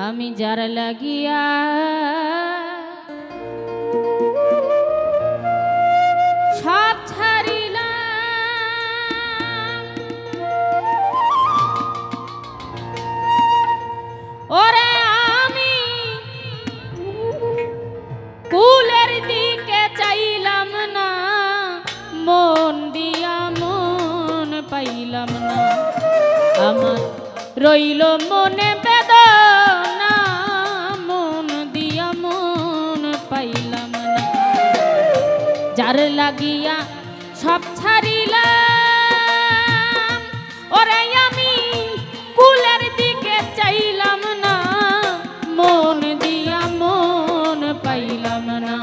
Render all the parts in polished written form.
আমি যার লাগিয়া সব ছাড়িলাম, ওরে আমি কুলের দিকে চাইলাম না, মন দিয়া মন পাইলাম না। আমার রইল মনে বেদনা, মন দিয়া মন পাইলাম না। যার লাগিয়া সব ছাড়িলাম, ওরে আমি কুলের দিকে চাইলাম না, মন দিয়া মন পাইলাম না।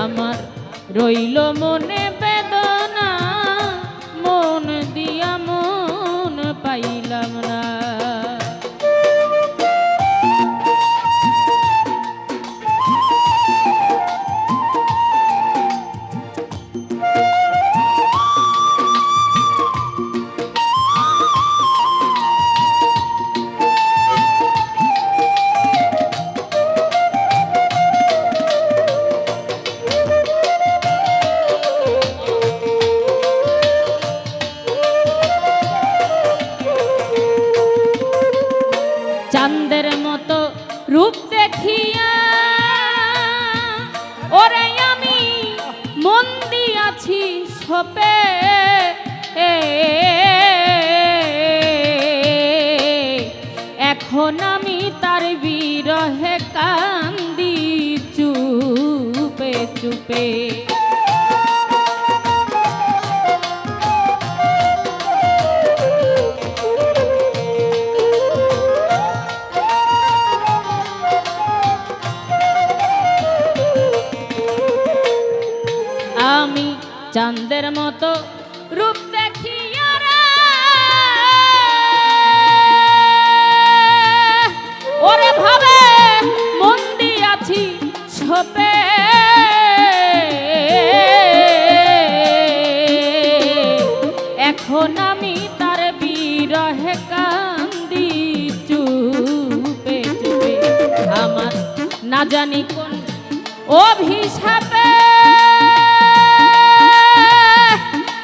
আমার রইল মনে বেদনা, মন দিয়া মন পাইলাম না। চাঁদের মতো রূপ দেখিয়া ওরে আমি মন দিয়াছি সপে, এখন আমি তার বিরহে কান্দি চুপে চুপে। আমি চাঁদের মতো রূপ দেখিয়া রে ওরে ভাবে মন দিয়াছি সপে, এখন আমি তার বিরহে কান্দি চুপে চুপে। আমার না জানি কোন অভিশাপে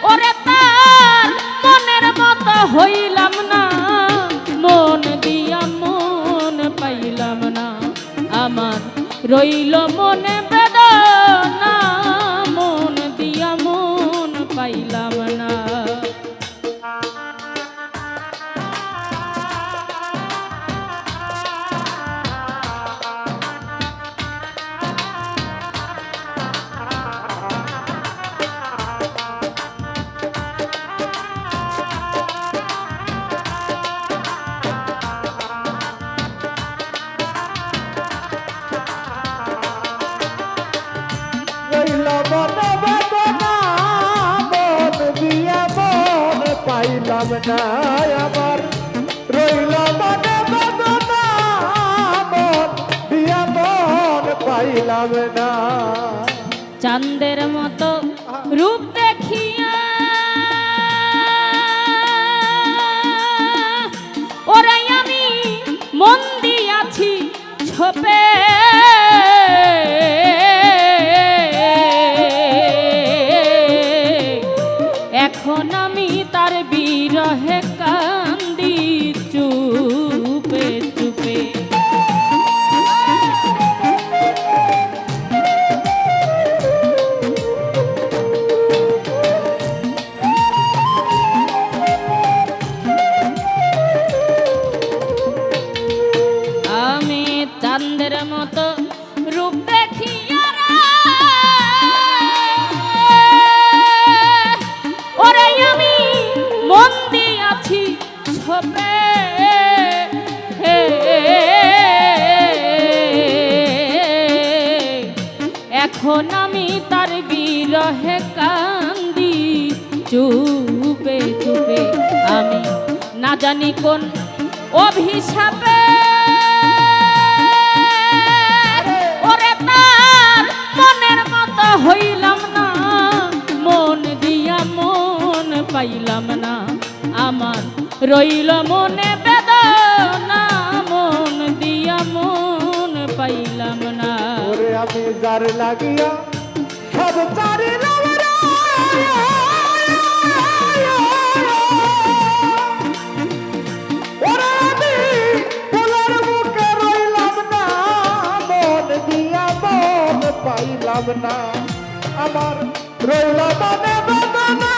ওরে তার মনের মতো হইলাম না, মন দিয়া মন পাইলাম না। আমার রইল মনে বেদনা, মন দিয়া মন পাইলাম না। পাইলাম না, আমার রইল মনে বেদনা, মন দিয়া মন পাইলাম না। চাঁদের মতো রূপ দেখিয়া ওরে আমি মন দিয়াছি ছোপে, এখন আমি তার বিরহে কান্দি চুপে চুপে। আমি চাঁদের মতো রূপ দেখিয়া ওরে আমি মন দিয়াছি সপে, এখন আমি তার বিরহে কান্দি চুপে চুপে। আমি না জানি কোন অভিশাপে ওরে তার মনের মতো হইলাম না, মন দিয়া মন পাইলাম না। আমার রইল মনে বেদনা, মন দিয়া যার লাগিয়া সব চারিলাম রে ওরে আমি ফুলের বুকে রইলাম না মন দিয়া মন পাইলাম না আমার রইল মনে বেদনা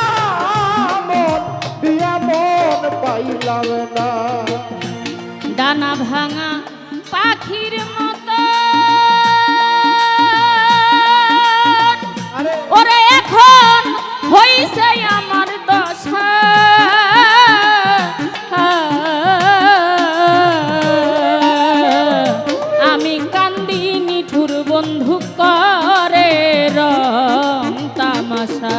মন দিয়া মন পাইলাম না ডানা ভাঙা পাখির মতো আরে ওরে এখন হইছে আমার দশা আমি কান্দি নিঠুর বন্ধু করে রং তামাশা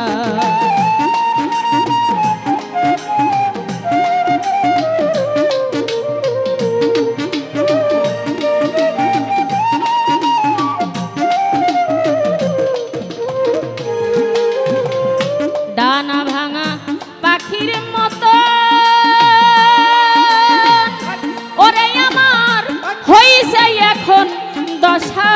ডানা ভাঙা পাখির মতো ওরে আমার হইছে এখন দশা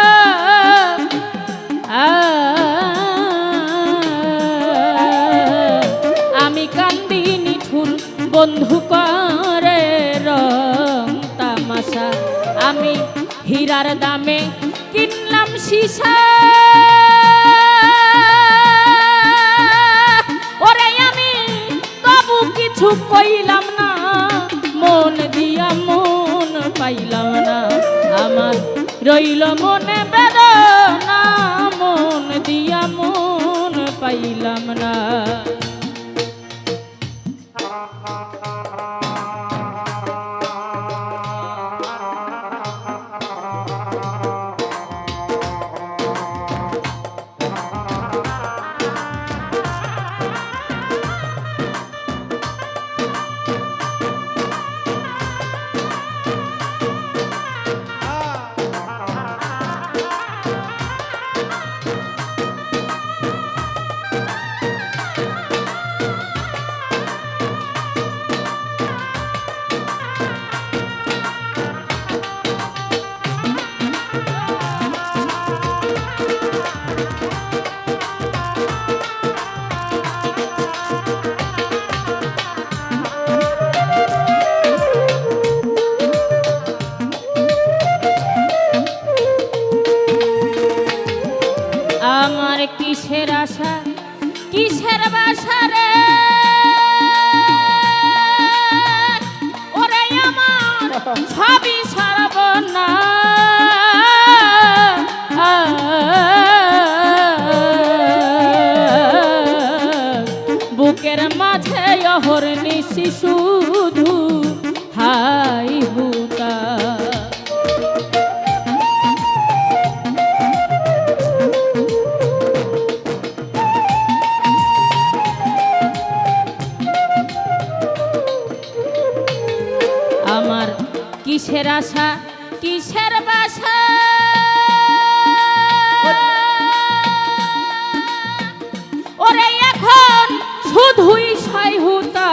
আমি কান্দি নিঠুর বন্ধু করে রং তামাশা আমি হীরার দামে কিনলাম সীসা ওরে আমি তবু কিছু কইলাম না মন দিয়া মন পাইলাম না আমার রইল মনে বেদনা মন দিয়া মন পাইলাম না আমার কিসের আশা কিসের বাসা রে ওরে আমার সবই সর্বনা বুকের মাঝে অহর্নিশি শুধু হাই হুতা আমার কিসের আশা কিসের বাসা ওরে এখন শুধুই সইহুতা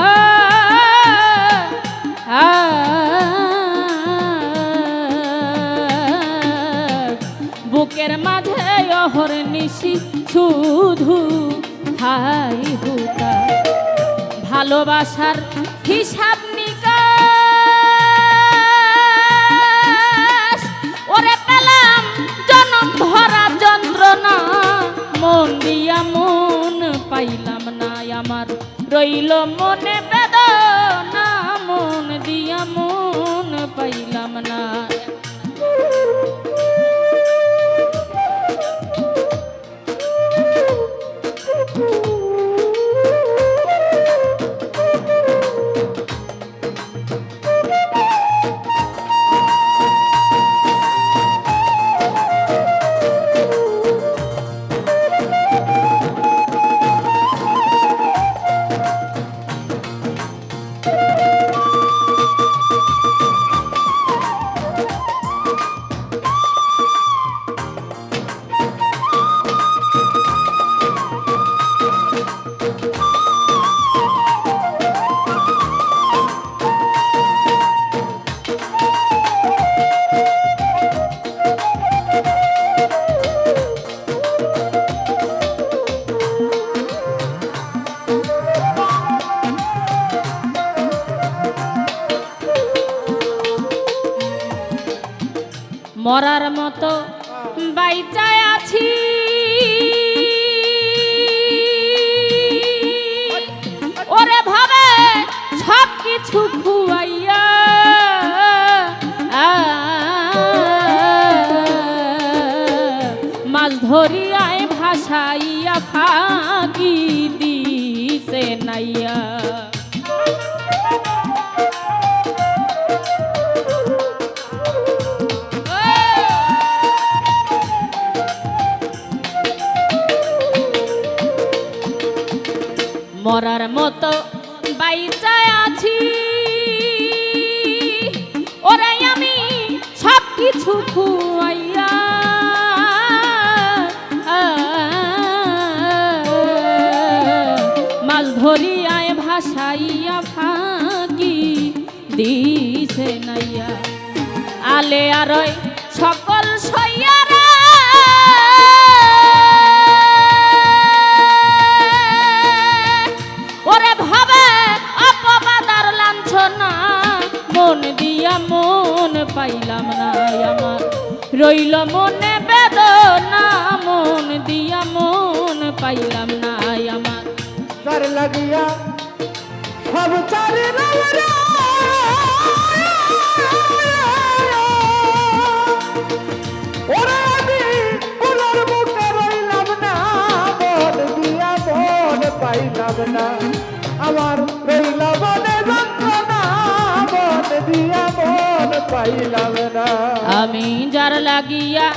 বুকের মাঝে অহর্নিশি শুধু হাই হুতা ভালোবাসার হিসাব নিকাশ ওরে পেলাম জনম ভরা যন্ত্রণা মন দিয়া মন পাইলাম না আমার রইল মনে বেদনা মন দিয়া মন পাইলাম না মরার মতো বাইচায় আছি ওরে ভাবে সব কিছু খুয়াইয়া মাছ ধরিয়ায় ভাসাইয়া ফাঁকি দিছে নাইয়া মরার মতো বাইচায় আছি ওরে আমি সব কিছু খুয়াইয়া মাছ ধরিয়ায় ভাসাইয়া ফাঁকি দিছে নাইয়া আলে আরয় সকল সইয়ারা ওরে ভাবে অপবাদার লাঞ্ছনা মন দিয়া মন পাইলাম না আমার রইল মনে বেদনা মন দিয়া মন পাইলাম না আমার যার লাগিয়া সব চারি লাউরা ওরে আমি ফুলের মুখে রইলাম না মন দিয়া মন পাইলাম না আমার রইল মনে যন্ত্রণা মন দিয়া মন পাইলাম না আমি যার লাগিয়া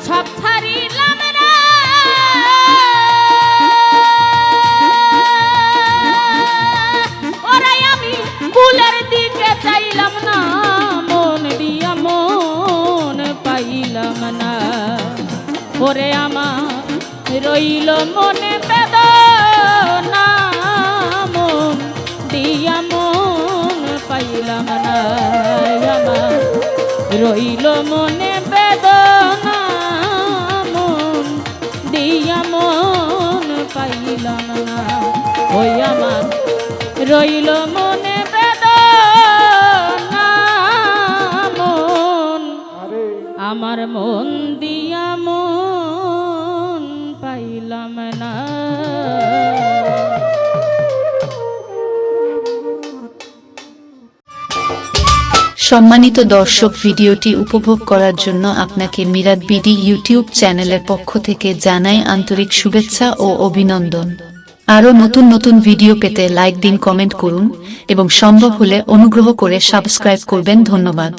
সব ছাড়িলাম রে ওরে আমি ফুলের দিকে চাইলাম না মন দিয়া মন পাইলাম না ওরে আমার রইল মনে বেদনা মন দিয়া মন পাইলাম না আমার রইল মনে বেদনা মন দিয়া মন পাইলাম না ওই আমার রইল মনে বেদনা মন আমার মন দিয়া মন পাইলাম না সম্মানিত দর্শক, ভিডিওটি উপভোগ করার জন্য আপনাকে মিরাত বিডি ইউটিউব চ্যানেলের পক্ষ থেকে জানাই আন্তরিক শুভেচ্ছা ও অভিনন্দন। আরও নতুন নতুন ভিডিও পেতে লাইক দিন, কমেন্ট করুন এবং সম্ভব হলে অনুগ্রহ করে সাবস্ক্রাইব করবেন। ধন্যবাদ।